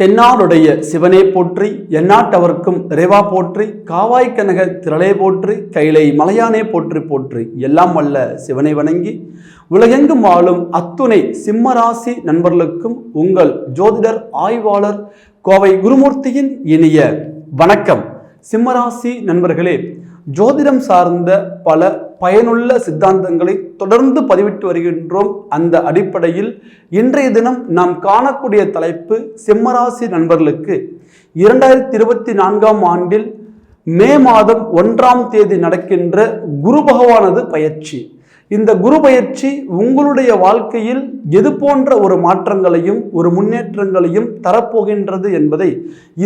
தென்னாடுடைய சிவனே போற்றி, எந்நாட்டவர்க்கும் இறைவா போற்றி, காவாய் கனக திரளே போற்றி, கைலை மலையானே போற்றி போற்றி, எல்லாம் வல்ல சிவனை வணங்கி உலகெங்கும் வாழும் அத்துணை சிம்மராசி நண்பர்களுக்கும் உங்கள் ஜோதிடர் ஆய்வாளர் கோவை குருமூர்த்தியின் இனிய வணக்கம். சிம்மராசி நண்பர்களே, ஜோதிடம் சார்ந்த பல பயனுள்ள சித்தாந்தங்களை தொடர்ந்து பதிவிட்டு வருகின்றோம். அந்த அடிப்படையில் இன்றைய தினம் நாம் காணக்கூடிய தலைப்பு, சிம்மராசி நண்பர்களுக்கு 2024ஆம் ஆண்டில் மே மாதம் 1ஆம் தேதி நடக்கின்ற குரு பகவானது பயிற்சி. இந்த குரு பயிற்சி உங்களுடைய வாழ்க்கையில் எது போன்ற ஒரு மாற்றங்களையும் ஒரு முன்னேற்றங்களையும் தரப்போகின்றது என்பதை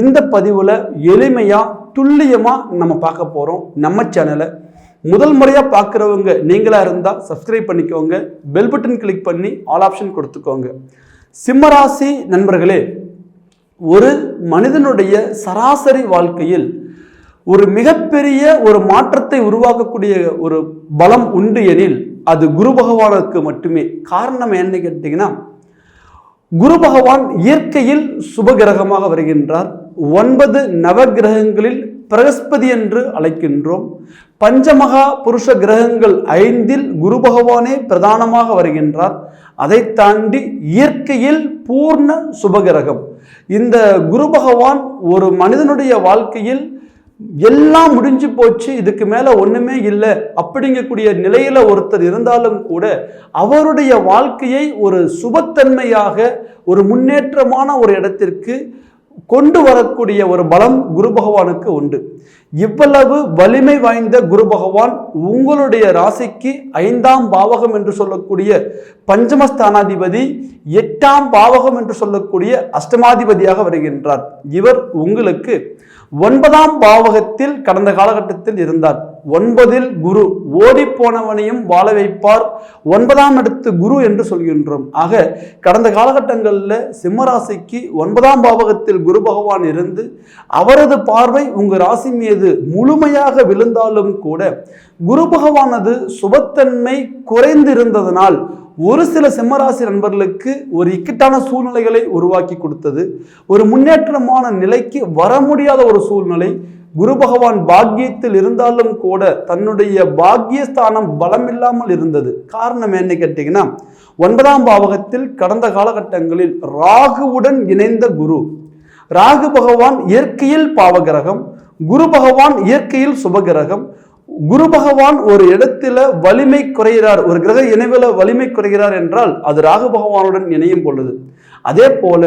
இந்த பதிவில் எளிமையாக துல்லியமாக நம்ம பார்க்க போகிறோம். நம்ம சேனலை முதல் முறையாக பார்க்குறவங்க நீங்களாக இருந்தால் சப்ஸ்கிரைப் பண்ணிக்கோங்க, பெல் பட்டன் கிளிக் பண்ணி ஆல் ஆப்ஷன் கொடுத்துக்கோங்க. சிம்மராசி நண்பர்களே, ஒரு மனிதனுடைய சராசரி வாழ்க்கையில் ஒரு மிகப்பெரிய ஒரு மாற்றத்தை உருவாக்கக்கூடிய ஒரு பலம் உண்டு எனில் அது குரு பகவானுக்கு மட்டுமே. காரணம் என்ன கேட்டீங்கன்னா, குரு பகவான் இயற்கையில் சுபகிரகமாக வருகின்றார். 9 நவகிரகங்களில் பிரகஸ்பதி என்று அழைக்கின்றோம். பஞ்சமகா புருஷ கிரகங்கள் 5இல் குரு பகவானே பிரதானமாக வருகின்றார். அதை தாண்டி இயற்கையில் பூர்ண சுபகிரகம். இந்த குரு பகவான் ஒரு மனிதனுடைய வாழ்க்கையில் எல்லாம் முடிஞ்சு போச்சு, இதுக்கு மேல ஒண்ணுமே இல்லை அப்படிங்கக்கூடிய நிலையில ஒருத்தர் இருந்தாலும் கூட அவருடைய வாழ்க்கையை ஒரு சுபத்தன்மையாக ஒரு முன்னேற்றமான ஒரு இடத்திற்கு கொண்டு வரக்கூடிய ஒரு பலம் குரு பகவானுக்கு உண்டு. இவ்வளவு வலிமை வாய்ந்த குரு பகவான் உங்களுடைய ராசிக்கு 5ஆம் பாவகம் என்று சொல்லக்கூடிய பஞ்சமஸ்தானாதிபதி, 8ஆம் பாவகம் என்று சொல்லக்கூடிய அஷ்டமாதிபதியாக வருகின்றார். இவர் உங்களுக்கு 9ஆம் பாவகத்தில் கடந்த காலகட்டத்தில் இருந்தார். 9இல் குரு, ஓடி போனவனையும் வாழ வைப்பார். 9ஆம் இடத்து குரு என்று சொல்கின்றோம். ஆக கடந்த காலகட்டங்களில் சிம்மராசிக்கு 9ஆம் பாவகத்தில் குரு பகவான் இருந்து அவரது பார்வை உங்கள் ராசி மீது முழுமையாக விழுந்தாலும் கூட குரு பகவானது சுபத்தன்மை குறைந்திருந்ததனால் ஒரு சில சிம்மராசி நண்பர்களுக்கு ஒரு இக்கட்டான சூழ்நிலைகளை உருவாக்கி கொடுத்தது. ஒரு முன்னேற்றமான நிலைக்கு வர முடியாத ஒரு சூழ்நிலை. குரு பகவான் பாக்கியத்தில் இருந்தாலும் கூட தன்னுடைய பாக்கியஸ்தானம் பலம் இல்லாமல் இருந்தது. காரணம் என்ன கேட்டீங்கன்னா, 9ஆம் பாவகத்தில் கடந்த காலகட்டங்களில் ராகுவுடன் இணைந்த குரு. ராகு பகவான் இயற்கையில் பாவகிரகம், குரு பகவான் இயற்கையில் சுபகிரகம். குரு பகவான் ஒரு இடத்துல வலிமை குறைகிறார், ஒரு கிரக இணைவில் வலிமை குறைகிறார் என்றால் அது ராகு பகவானுடன் இணையும் பொழுது. அதே போல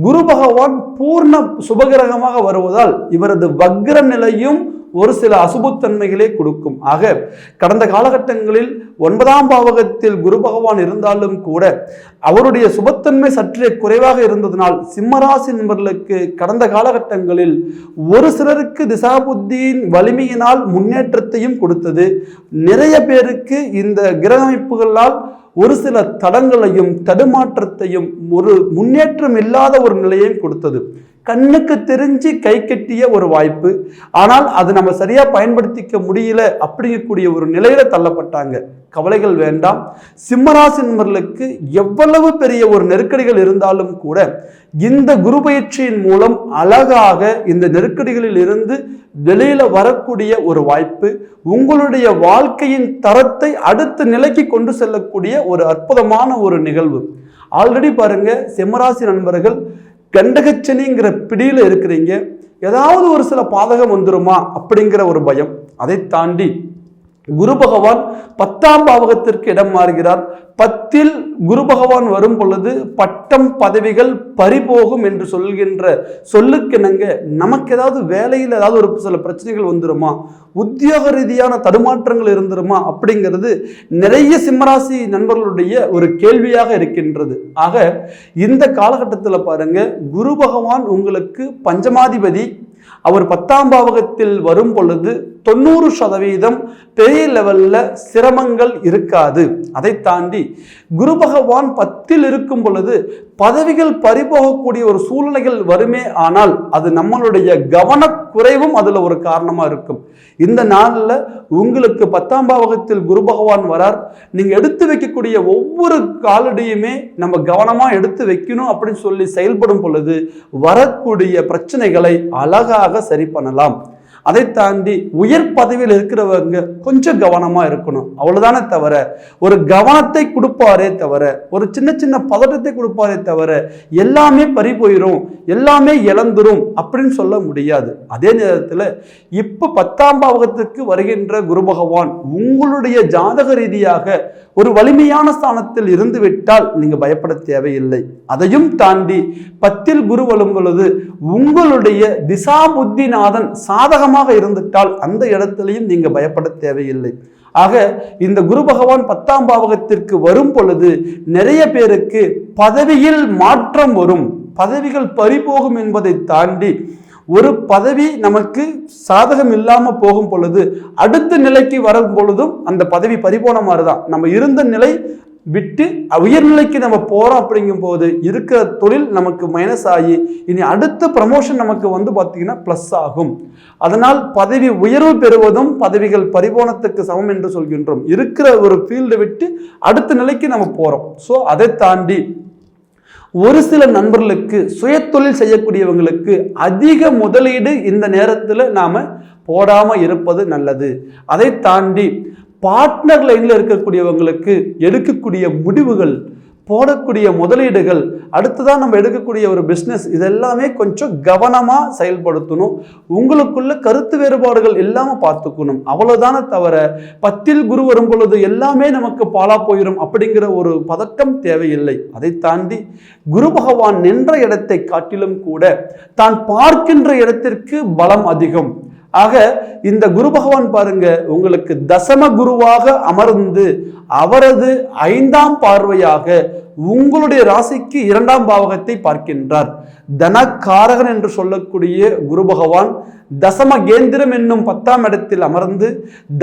குரு பகவான் பூர்ண சுபகிரகமாக வருவதால் இவரது வக்ர நிலையும் ஒரு சில அசுபத்தன்மைகளே கொடுக்கும். ஆக கடந்த காலகட்டங்களில் 9ஆம் பாவகத்தில் குரு பகவான் இருந்தாலும் கூட அவருடைய சுபத்தன்மை சற்றே குறைவாக இருந்ததனால் சிம்மராசி நண்பர்களுக்கு கடந்த காலகட்டங்களில் ஒரு சிலருக்கு திசாபுத்தியின் வலிமையினால் முன்னேற்றத்தையும் கொடுத்தது. நிறைய பேருக்கு இந்த கிரக அமைப்புகளால் ஒரு சில தடங்களையும் தடுமாற்றத்தையும் ஒரு முன்னேற்றம் இல்லாத ஒரு நிலையையும் கொடுத்தது. கண்ணுக்கு தெரிஞ்சு கை கட்டிய ஒரு வாய்ப்பு, ஆனால் அது நம்ம சரியா பயன்படுத்திக்க முடியல அப்படிங்கக்கூடிய ஒரு நிலையில தள்ளப்பட்டாங்க. கவலைகள் வேண்டாம். சிம்மராசி நண்பர்களுக்கு எவ்வளவு பெரிய ஒரு நெருக்கடிகள் இருந்தாலும் கூட இந்த குரு பயிற்சியின் மூலம் அழகாக இந்த நெருக்கடிகளில் இருந்து வெளியில வரக்கூடிய ஒரு வாய்ப்பு, உங்களுடைய வாழ்க்கையின் தரத்தை அடுத்த நிலைக்கு கொண்டு செல்லக்கூடிய ஒரு அற்புதமான ஒரு நிகழ்வு. ஆல்ரெடி பாருங்க, சிம்மராசி நண்பர்கள் கண்டகச்சனிங்கிற பிடியில் இருக்கிறீங்க. ஏதாவது ஒரு சில பாதகம் வந்துருமா அப்படிங்கிற ஒரு பயம். அதை தாண்டி குரு பகவான் 10ஆம் பாவகத்திற்கு இடம் மாறுகிறார். 10இல் குரு பகவான் வரும் பொழுது பட்டம் பதவிகள் பறிபோகும் என்று சொல்கின்ற சொல்லுக்கிணங்க நமக்கு ஏதாவது வேலையில் ஏதாவது ஒரு சில பிரச்சனைகள் வந்துருமா, உத்தியோக ரீதியான தடுமாற்றங்கள் இருந்துருமா அப்படிங்கிறது நிறைய சிம்மராசி நண்பர்களுடைய ஒரு கேள்வியாக இருக்கின்றது. ஆக இந்த காலகட்டத்தில் பாருங்க, குரு பகவான் உங்களுக்கு பஞ்சமாதிபதி. அவர் 10ஆம் பாவகத்தில் வரும் பொழுது 90% பெரிய லெவல்ல சிரமங்கள் இருக்காது. அதை தாண்டி குரு பகவான் 10இல் இருக்கும் பொழுது பதவிகள் பறிபோகக்கூடிய ஒரு சூழ்நிலைகள் வருமே, ஆனால் அது நம்மளுடைய கவனக்குறைவும் அதுல ஒரு காரணமா இருக்கும். இந்த நாளில் உங்களுக்கு 10ஆம் பாவகத்தில் குரு பகவான் வரார். நீங்க எடுத்து வைக்கக்கூடிய ஒவ்வொரு காலடியுமே நம்ம கவனமா எடுத்து வைக்கணும் அப்படின்னு சொல்லி செயல்படும் பொழுது வரக்கூடிய பிரச்சனைகளை அழகாக சரி பண்ணலாம். அதை தாண்டி உயர் பதவியில் இருக்கிறவங்க கொஞ்சம் கவனமா இருக்கணும், அவ்வளவுதானே தவிர ஒரு கவனத்தை கொடுப்பாரே தவிர, ஒரு சின்ன சின்ன பதட்டத்தை கொடுப்பாரே தவிர எல்லாமே பறி போயிடும், எல்லாமே இழந்துரும் அப்படின்னு சொல்ல முடியாது. அதே நேரத்தில் இப்ப 10ஆம் பாவகத்துக்கு வருகின்ற குரு பகவான் உங்களுடைய ஜாதக ரீதியாக ஒரு வலிமையான ஸ்தானத்தில் இருந்து விட்டால் நீங்க பயப்பட தேவையில்லை. அதையும் தாண்டி 10ல் குரு வரும் பொழுது உங்களுடைய திசா புத்திநாதன் சாதகமாக இருந்துட்டால் அந்த இடத்திலையும் நீங்க பயப்பட தேவையில்லை. ஆக இந்த குரு பகவான் 10ஆம் பாவகத்திற்கு வரும் பொழுது நிறைய பேருக்கு பதவியில் மாற்றம் வரும், பதவிகள் பறிபோகும் என்பதை தாண்டி ஒரு பதவி நமக்கு சாதகம் இல்லாம போகும் பொழுது அடுத்த நிலைக்கு வரும் பொழுதும் அந்த பதவி பறிபோன மாதிரிதான். நம்ம இருந்த நிலை விட்டு உயர்நிலைக்கு நம்ம போறோம் அப்படிங்கும் போது இருக்கிற தொழில் நமக்கு மைனஸ் ஆகி இனி அடுத்த ப்ரமோஷன் நமக்கு பார்த்தீங்கன்னா பிளஸ் ஆகும். அதனால் பதவி உயர்வு பெறுவதும் பதவிகள் பறிபோனத்துக்கு சமம் என்று சொல்கின்றோம். இருக்கிற ஒரு ஃபீல்டை விட்டு அடுத்த நிலைக்கு நம்ம போறோம். ஸோ அதை தாண்டி ஒரு சில நண்பர்களுக்கு சுய தொழில் செய்யக்கூடியவங்களுக்கு அதிக முதலீடு இந்த நேரத்தில் நாம போடாம இருப்பது நல்லது. அதை தாண்டி பார்ட்னர் லைன்ல இருக்கக்கூடியவங்களுக்கு எடுக்கக்கூடிய முடிவுகள், போடக்கூடிய முதலீடுகள், அடுத்ததான் நம்ம எடுக்கக்கூடிய ஒரு பிஸ்னஸ், இதெல்லாமே கொஞ்சம் கவனமா செயல்படுத்தணும். உங்களுக்குள்ள கருத்து வேறுபாடுகள் இல்லாம பார்த்துக்கணும், அவ்வளவுதானே தவிர 10ல் குரு வரும் பொழுது எல்லாமே நமக்கு பாலா போயிடும் அப்படிங்கிற ஒரு பதட்டம் தேவையில்லை. அதை தாண்டி குரு பகவான் நின்ற இடத்தை காட்டிலும் கூட தான் பார்க்கின்ற இடத்திற்கு பலம் அதிகம். ஆக இந்த குரு பகவான் பாருங்க உங்களுக்கு தசம குருவாக அமர்ந்து அவரது 5ஆம் பார்வையாக உங்களுடைய ராசிக்கு 2ஆம் பாவகத்தை பார்க்கின்றார். தனக்காரகன் என்று சொல்லக்கூடிய குரு பகவான் தசம கேந்திரம் என்னும் 10ஆம் இடத்தில் அமர்ந்து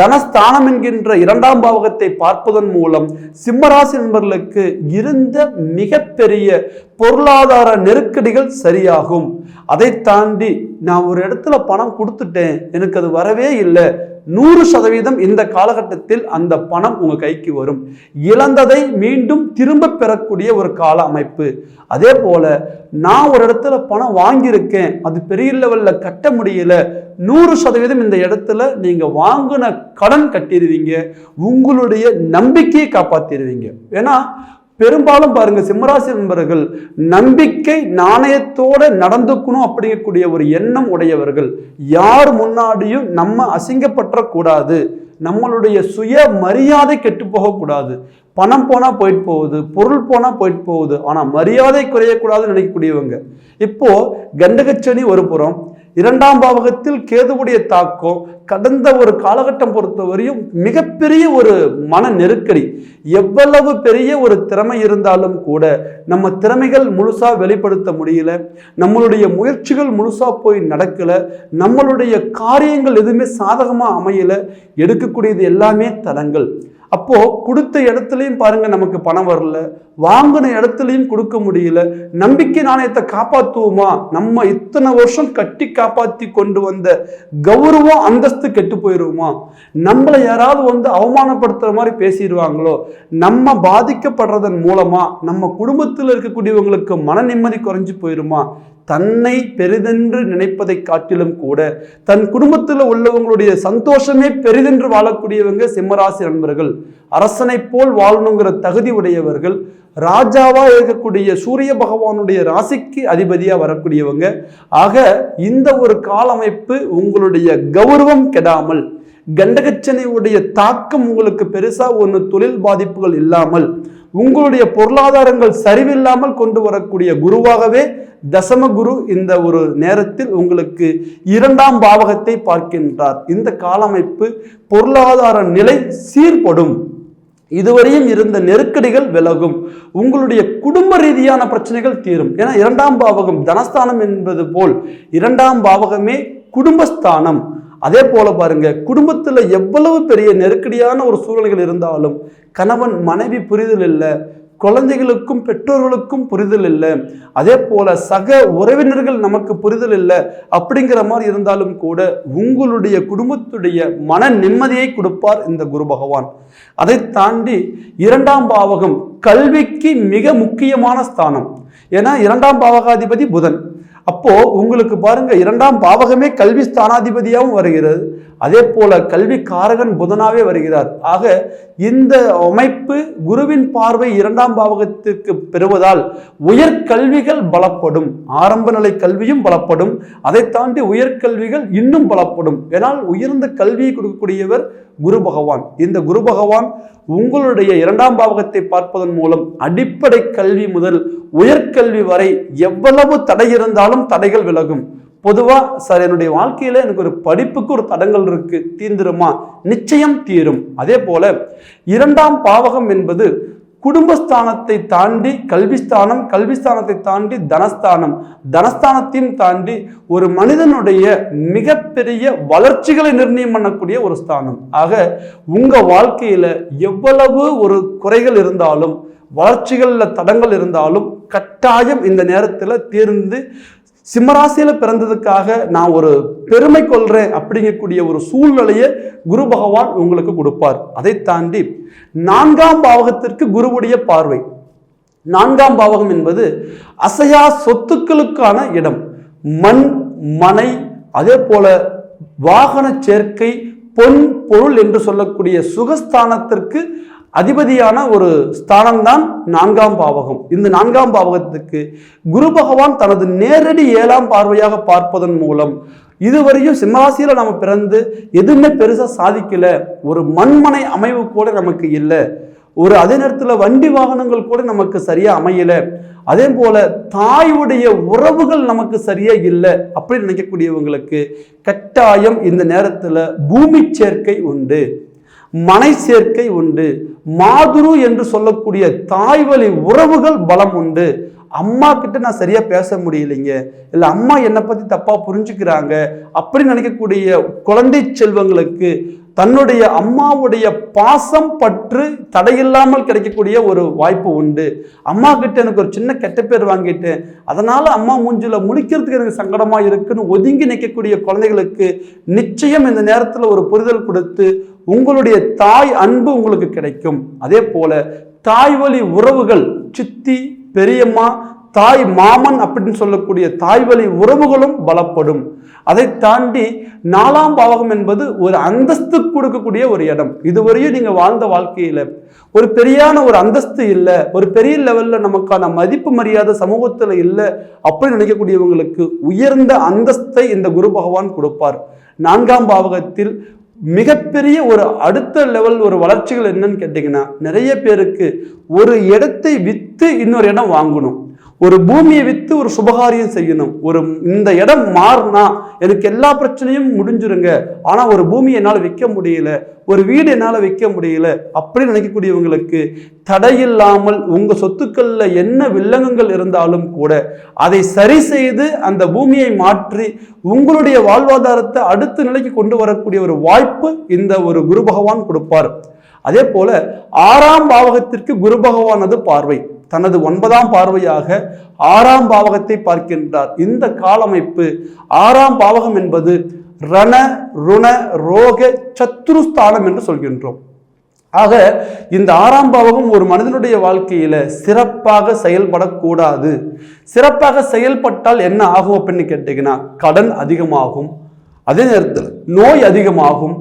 தனஸ்தானம் என்கின்ற 2ஆம் பாவகத்தை பார்ப்பதன் மூலம் சிம்மராசி நண்பர்களுக்கு இருந்த மிகப்பெரிய பொருளாதார நெருக்கடிகள் சரியாகும். அதை தாண்டி நான் ஒரு இடத்துல பணம் கொடுத்துட்டேன், எனக்கு அது வரவே இல்லை, 100% இந்த காலகட்டத்தில் அந்த பணம் உங்க கைக்கு வரும். இழந்ததை மீண்டும் திரும்ப பெறக்கூடிய ஒரு கால அமைப்பு. அதே போல நான் ஒரு இடத்துல பணம் வாங்கியிருக்கேன், அது பெரிய லெவல்ல கட்ட முடியல, 100% இந்த இடத்துல நீங்க வாங்கின கடன் கட்டிடுவீங்க, உங்களுடைய நம்பிக்கையை காப்பாத்திடுவீங்க. ஏன்னா பெரும்பாலும் பாருங்க சிம்மராசி நண்பர்கள் நம்பிக்கை நாணயத்தோட நடந்துக்கணும் அப்படிங்கக்கூடிய ஒரு எண்ணம் உடையவர்கள். யார் முன்னாடியும் நம்ம அசிங்கப்பற்ற கூடாது, நம்மளுடைய சுய மரியாதை கெட்டு போகக்கூடாது. பணம் போனா போயிட்டு போகுது, பொருள் போனா போயிட்டு போகுது, ஆனா மரியாதை குறையக்கூடாதுன்னு நினைக்கக்கூடியவங்க. இப்போ கண்டகச்சனி ஒரு புறம், 2ஆம் பாவகத்தில் கேதுவுடைய தாக்கம் கடந்த ஒரு காலகட்டம் பொறுத்தவரையும் மிகப்பெரிய ஒரு மன நெருக்கடி. எவ்வளவு பெரிய ஒரு திறமை இருந்தாலும் கூட நம்ம திறமைகள் முழுசா வெளிப்படுத்த முடியல, நம்மளுடைய முயற்சிகள் முழுசா போய் நடக்கல, நம்மளுடைய காரியங்கள் எதுவுமே சாதகமா அமையல, எடுக்கக்கூடியது எல்லாமே தடங்கள். அப்போ கொடுத்த இடத்துலையும் பாருங்க நமக்கு பணம் வரல, வாங்கின இடத்துலையும் கொடுக்க முடியல, நம்பிக்கை நாணயத்தை காப்பாற்றுவோமா, நம்ம இத்தனை வருஷம் கட்டி காப்பாற்றி கொண்டு வந்த கௌரவம் அந்தஸ்து கெட்டு போயிடுவோமா, நம்மளை யாராவது அவமானப்படுத்துற மாதிரி பேசிடுவாங்களோ, நம்ம பாதிக்கப்படுறதன் மூலமா நம்ம குடும்பத்தில் இருக்கக்கூடியவங்களுக்கு மன நிம்மதி குறைஞ்சு போயிடுமா, தன்னை பெரிதென்று நினைப்பதை காட்டிலும் கூட தன் குடும்பத்தில் உள்ளவங்களுடைய சந்தோஷமே பெரிதென்று வாழக்கூடியவங்க சிம்மராசி நண்பர்கள். அரசனை போல் வாழணுங்கிற தகுதி உடையவர்கள், ராஜாவா இருக்கக்கூடிய சூரிய பகவானுடைய ராசிக்கு அதிபதியா வரக்கூடியவங்க. ஆக இந்த ஒரு காலமைப்பு உங்களுடைய கௌரவம் கெடாமல், கண்டகச்சனையுடைய தாக்கம் உங்களுக்கு பெருசா தொழில் பாதிப்புகள் இல்லாமல், உங்களுடைய பொருளாதாரங்கள் சரிவில்லாமல் கொண்டு வரக்கூடிய குருவாகவே தசம குரு இந்த ஒரு நேரத்தில் உங்களுக்கு 2ஆம் பாவகத்தை பார்க்கின்றார். இந்த காலமைப்பு பொருளாதார நிலை சீர்படும், இதுவரையும் இருந்த நெருக்கடிகள் விலகும், உங்களுடைய குடும்ப ரீதியான பிரச்சனைகள் தீரும். ஏன்னா 2ஆம் பாவகம் தனஸ்தானம் என்பது போல் 2ஆம் பாவகமே குடும்பஸ்தானம். அதே போல பாருங்க, குடும்பத்தில் எவ்வளவு பெரிய நெருக்கடியான ஒரு சூழ்நிலைகள் இருந்தாலும் கணவன் மனைவி புரிதல் இல்லை, குழந்தைகளுக்கும் பெற்றோர்களுக்கும் புரிதல் இல்லை, அதே போல சக உறவினர்கள் நமக்கு புரிதல் இல்லை அப்படிங்கிற மாதிரி இருந்தாலும் கூட உங்களுடைய குடும்பத்துடைய மன நிம்மதியை கொடுப்பார் இந்த குரு பகவான். அதை தாண்டி 2ஆம் பாவகம் கல்விக்கு மிக முக்கியமான ஸ்தானம். ஏன்னா 2ஆம் பாவகாதிபதி புதன். அப்போ உங்களுக்கு பாருங்க 2ஆம் பாவகமே கல்வி ஸ்தானாதிபதியாகவும் வருகிறது, அதே போல கல்வி காரகன் புதனாவே வருகிறார். ஆக இந்த அமைப்பு குருவின் பார்வை 2ஆம் பாவகத்திற்கு பெறுவதால் உயர்கல்விகள் பலப்படும், ஆரம்ப நிலை கல்வியும் பலப்படும், அதை தாண்டி உயர்கல்விகள் இன்னும் பலப்படும். ஏனால் உயர்ந்த கல்வியை கொடுக்கக்கூடியவர் குரு பகவான். இந்த குரு பகவான் உங்களுடைய 2ஆம் பாவகத்தை பார்ப்பதன் மூலம் அடிப்படை கல்வி முதல் உயர்கல்வி வரை எவ்வளவு தடை இருந்தாலும் தடைகள் விலகும். பொதுவா சார் என்னுடைய வாழ்க்கையில எனக்கு ஒரு படிப்புக்கு ஒரு தடங்கள் இருக்கு, தீர்ந்துருமா? நிச்சயம் தீரும். அதே போல 2ஆம் பாவகம் என்பது குடும்பஸ்தானத்தை தாண்டி கல்விஸ்தானம், கல்விஸ்தானத்தை தாண்டி தனஸ்தானம், தனஸ்தானத்தையும் தாண்டி ஒரு மனிதனுடைய மிகப்பெரிய வளர்ச்சிகளை நிர்ணயம் பண்ணக்கூடிய ஒரு ஸ்தானம். ஆக உங்க வாழ்க்கையில எவ்வளவு ஒரு குறைகள் இருந்தாலும் வளர்ச்சிகள்ல தடங்கள் இருந்தாலும் கட்டாயம் இந்த நேரத்தில் தீர்ந்து சிம்மராசியில பிறந்ததுக்காக நான் ஒரு பெருமை கொள்றேன் அப்படிங்கக்கூடிய ஒரு சூழ்நிலையை குரு பகவான் உங்களுக்கு கொடுப்பார். அதை தாண்டி 4ஆம் பாவகத்திற்கு குருவுடைய பார்வை. 4ஆம் பாவகம் என்பது அசையா சொத்துக்களுக்கான இடம். மண், மனை, அதே போல வாகன சேர்க்கை, பொன், பொருள் என்று சொல்லக்கூடிய சுகஸ்தானத்திற்கு அதிபதியான ஒரு ஸ்தானம் தான் 4ஆம் பாவகம். இந்த 4ஆம் பாவகத்துக்கு குரு பகவான் தனது நேரடி 7ஆம் பார்வையாக பார்ப்பதன் மூலம் இதுவரையும் சிம்மராசியில நம்ம பிறந்து எதுவுமே பெருசா சாதிக்கல, ஒரு மண்மனை அமைவு கூட நமக்கு இல்லை, ஒரு அதே நேரத்தில் வண்டி வாகனங்கள் கூட நமக்கு சரியா அமையல, அதே போல தாயுடைய உறவுகள் நமக்கு சரியா இல்லை அப்படின்னு நினைக்கக்கூடியவங்களுக்கு கட்டாயம் இந்த நேரத்தில் பூமி சேர்க்கை உண்டு, மனை சேர்க்கை உண்டு, மாதுரு என்று சொல்லக்கூடிய தாய் வழி உறவுகள் பலம் உண்டு. அம்மா கிட்ட நான் சரியா பேச முடியலைங்க, இல்லை அம்மா என்னை பத்தி தப்பா புரிஞ்சுக்கிறாங்க அப்படின்னு நினைக்கக்கூடிய குழந்தை செல்வங்களுக்கு தன்னுடைய அம்மாவுடைய பாசம் பற்று தடையில்லாமல் கிடைக்கக்கூடிய ஒரு வாய்ப்பு உண்டு. அம்மா கிட்ட எனக்கு ஒரு சின்ன கெட்ட பேர் வாங்கிட்டேன், அதனால அம்மா மூஞ்சில முழிக்கிறதுக்கு எனக்கு சங்கடமா இருக்குன்னு ஒதுங்கி நிற்கக்கூடிய குழந்தைகளுக்கு நிச்சயம் இந்த நேரத்தில் ஒரு புரிதல் கொடுத்து உங்களுடைய தாய் அன்பு உங்களுக்கு கிடைக்கும். அதே போல தாய் வழி உறவுகள், சித்தி, பெரியம்மா, தாய் மாமன் அப்படின்னு சொல்லக்கூடிய தாய் வழி உறவுகளும் பலப்படும். அதை தாண்டி 4ஆம் பாவகம் என்பது ஒரு அந்தஸ்து கொடுக்கக்கூடிய ஒரு இடம். இதுவரையும் நீங்க வாழ்ந்த வாழ்க்கையில ஒரு பெரியான ஒரு அந்தஸ்து இல்லை, ஒரு பெரிய லெவல்ல நமக்கான மதிப்பு மரியாதை சமூகத்துல இல்லை அப்படின்னு நினைக்கக்கூடியவங்களுக்கு உயர்ந்த அந்தஸ்தை இந்த குரு பகவான் கொடுப்பார். 4ஆம் பாவகத்தில் மிகப்பெரிய ஒரு அடுத்த லெவல் ஒரு வளர்ச்சிகள் என்னன்னு கேட்டீங்கன்னா, நிறைய பேருக்கு ஒரு இடத்தை வித்து இன்னொரு இடம் வாங்கணும், ஒரு பூமியை வித்து ஒரு சுபகாரியம் செய்யணும், ஒரு இந்த இடம் மாறினா எனக்கு எல்லா பிரச்சனையும் முடிஞ்சிருங்க, ஆனா ஒரு பூமியை என்னால் விற்க முடியல, ஒரு வீடு என்னால் விற்க முடியல அப்படின்னு நினைக்கக்கூடியவங்களுக்கு தடையில்லாமல் உங்க சொத்துக்கள்ல என்ன வில்லங்கங்கள் இருந்தாலும் கூட அதை சரி செய்து அந்த பூமியை மாற்றி உங்களுடைய வாழ்வாதாரத்தை அடுத்த நிலைக்கு கொண்டு வரக்கூடிய ஒரு வாய்ப்பு இந்த ஒரு குரு பகவான் கொடுப்பார். அதே போல 6ஆம் பாவகத்திற்கு குரு பகவானது பார்வை தனது 9ஆம் பார்வையாக 6ஆம் பாவகத்தை பார்க்கின்றார். இந்த காலமைப்பு 6ஆம் பாவகம் என்பது ரண, ருண, ரோக, சத்ருஸ்தானம் என்று சொல்கின்றோம். ஆக இந்த 6ஆம் பாவகம் ஒரு மனிதனுடைய வாழ்க்கையில சிறப்பாக செயல்படக்கூடாது. சிறப்பாக செயல்பட்டால் என்ன ஆகும் அப்படின்னு கேட்டீங்கன்னா, கடன் அதிகமாகும், அதே நேரத்தில் நோய் அதிகமாகும்,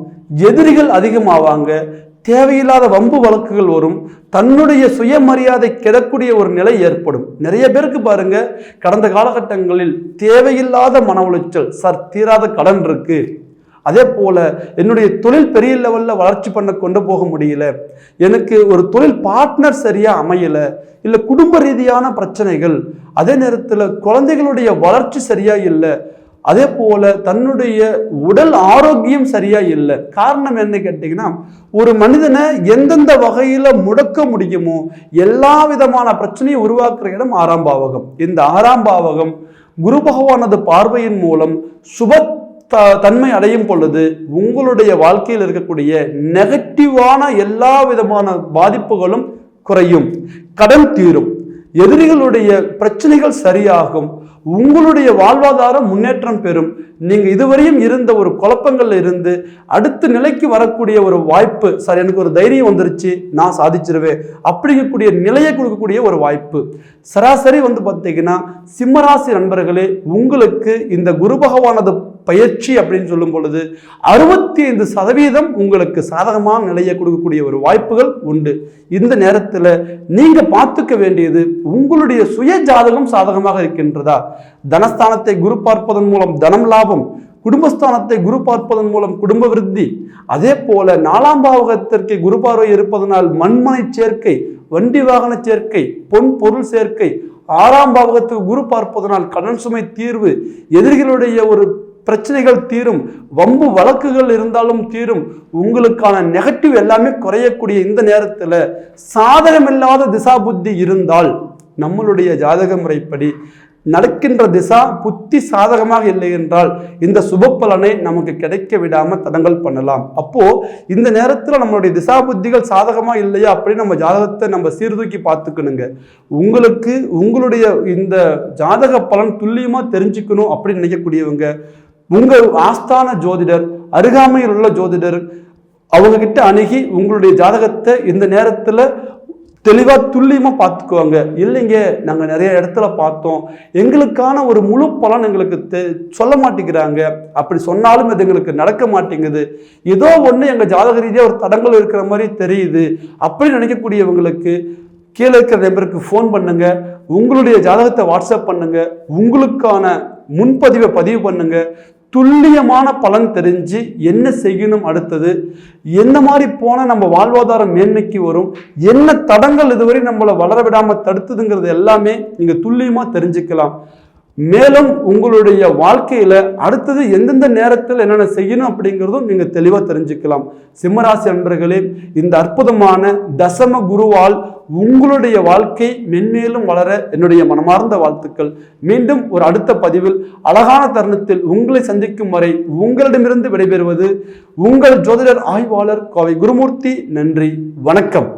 எதிரிகள் அதிகமாவாங்க, தேவையில்லாத வம்பு வழக்குகள் வரும், தன்னுடைய சுயமரியாதை கெடக்கூடிய ஒரு நிலை ஏற்படும். நிறைய பேருக்கு பாருங்க, கடந்த காலகட்டங்களில் தேவையில்லாத மன உளைச்சல், சார் தீராத கடன் இருக்கு, அதே போல என்னுடைய தொழில் பெரிய லெவல்ல வளர்ச்சி பண்ண கொண்டு போக முடியல, எனக்கு ஒரு தொழில் பார்ட்னர் சரியா அமையல, இல்லை குடும்ப ரீதியான பிரச்சனைகள், அதே நேரத்தில் குழந்தைகளுடைய வளர்ச்சி சரியா இல்லை, அதே போல தன்னுடைய உடல் ஆரோக்கியம் சரியா இல்லை. காரணம் என்ன கேட்டீங்கன்னா, ஒரு மனிதனை எந்தெந்த வகையில முடக்க முடியுமோ எல்லா விதமான பிரச்சனையும் உருவாக்குற இடம் 6ஆம் பாவகம். இந்த 6ஆம் பாவகம் குரு பகவானது பார்வையின் மூலம் சுப தன்மை அடையும் பொழுது உங்களுடைய வாழ்க்கையில் இருக்கக்கூடிய நெகட்டிவான எல்லா விதமான பாதிப்புகளும் குறையும், கடன் தீரும், எதிரிகளுடைய பிரச்சனைகள் சரியாகும், உங்களுடைய வாழ்வாதாரம் முன்னேற்றம் பெறும். நீங்க இதுவரையும் இருந்த ஒரு குழப்பங்கள்ல இருந்து அடுத்த நிலைக்கு வரக்கூடிய ஒரு வாய்ப்பு, சார் எனக்கு ஒரு தைரியம் வந்துருச்சு, நான் சாதிச்சிருவேன் அப்படிங்கக்கூடிய நிலையை கொடுக்கக்கூடிய ஒரு வாய்ப்பு. சராசரி பார்த்தீங்கன்னா சிம்மராசி நண்பர்களே, உங்களுக்கு இந்த குரு பகவானது பயிற்சி அப்படின்னு சொல்லும் பொழுது 65% உங்களுக்கு சாதகமான நிலையை கொடுக்கக்கூடிய ஒரு வாய்ப்புகள் உண்டு. இந்த நேரத்தில் நீங்க பார்த்துக்க வேண்டியது உங்களுடைய சுய ஜாதகம் சாதகமாக இருக்கின்றதா. தனஸ்தானத்தை குரு பார்ப்பதன் மூலம் தனம் லாபம், குடும்பஸ்தானத்தை குரு பார்ப்பதன் மூலம் குடும்ப விருத்தி, அதே போல 4ஆம் பாவகத்திற்கு குரு பார்வை இருப்பதனால் மண்மனை சேர்க்கை, வண்டி வாகன சேர்க்கை, பொன் பொருள் சேர்க்கை, 6ஆம் பாவகத்துக்கு குரு பார்ப்பதனால் கடன் சுமை தீர்வு, எதிரிகளுடைய ஒரு பிரச்சனைகள் தீரும், வம்பு வழக்குகள் இருந்தாலும் தீரும், உங்களுக்கான நெகட்டிவ் எல்லாமே குறையக்கூடிய இந்த நேரத்தில் சாதகமில்லாத திசா புத்தி இருந்தால் நம்மளுடைய ஜாதக முறைப்படி நடக்கின்ற திசா புத்தி சாதகமாக இல்லை என்றால் இந்த சுப பலனை நமக்கு கிடைக்க விடாம தடங்கல் பண்ணலாம். அப்போ இந்த நேரத்தில் நம்மளுடைய திசா புத்திகள் சாதகமா இல்லையா அப்படின்னு நம்ம ஜாதகத்தை நம்ம சீர்தூக்கி பார்த்துக்கணுங்க. உங்களுக்கு உங்களுடைய இந்த ஜாதக பலன் துல்லியமா தெரிஞ்சுக்கணும் அப்படின்னு நினைக்கக்கூடியவங்க உங்கள் ஆஸ்தான ஜோதிடர், அருகாமையில் உள்ள ஜோதிடர், அவங்க கிட்ட அணுகி உங்களுடைய ஜாதகத்தை இந்த நேரத்தில் தெளிவாக துல்லியமாக பார்த்துக்குவாங்க. இல்லைங்க நாங்கள் நிறைய இடத்துல பார்த்தோம், எங்களுக்கான ஒரு முழு பலன் எங்களுக்கு சொல்ல மாட்டேங்கிறாங்க, அப்படி சொன்னாலும் அது எங்களுக்கு நடக்க மாட்டேங்குது, ஏதோ ஒன்று எங்கள் ஜாதக ரீதியாக ஒரு தடங்கள் இருக்கிற மாதிரி தெரியுது அப்படின்னு நினைக்கக்கூடியவங்களுக்கு கீழே இருக்கிற நம்பருக்கு ஃபோன் பண்ணுங்க, உங்களுடைய ஜாதகத்தை வாட்ஸ்அப் பண்ணுங்க, உங்களுக்கான முன்பதிவை பதிவு பண்ணுங்க, துல்லியமான பலன் தெரிஞ்சு என்ன செய்யணும், அடுத்தது என்ன மாதிரி போனால் நம்ம வாழ்வாதாரம் மேன்மைக்கு வரும், என்ன தடங்கள் இதுவரை நம்மளை வளர விடாமல் தடுத்துதுங்கிறது எல்லாமே நீங்கள் துல்லியமாக தெரிஞ்சுக்கலாம். மேலும் உங்களுடைய வாழ்க்கையில அடுத்தது எந்தெந்த நேரத்தில் என்னென்ன செய்யணும் அப்படிங்கிறதும் நீங்க தெளிவாக தெரிஞ்சுக்கலாம். சிம்மராசி நண்பர்களே, இந்த அற்புதமான தசம குருவால் உங்களுடைய வாழ்க்கை மென்மேலும் வளர என்னுடைய மனமார்ந்த வாழ்த்துக்கள். மீண்டும் ஒரு அடுத்த பதிவில் அழகான தருணத்தில் உங்களை சந்திக்கும் வரை உங்களிடமிருந்து விடைபெறுவது உங்கள் ஜோதிடர் ஆய்வாளர் கோவை குருமூர்த்தி. நன்றி, வணக்கம்.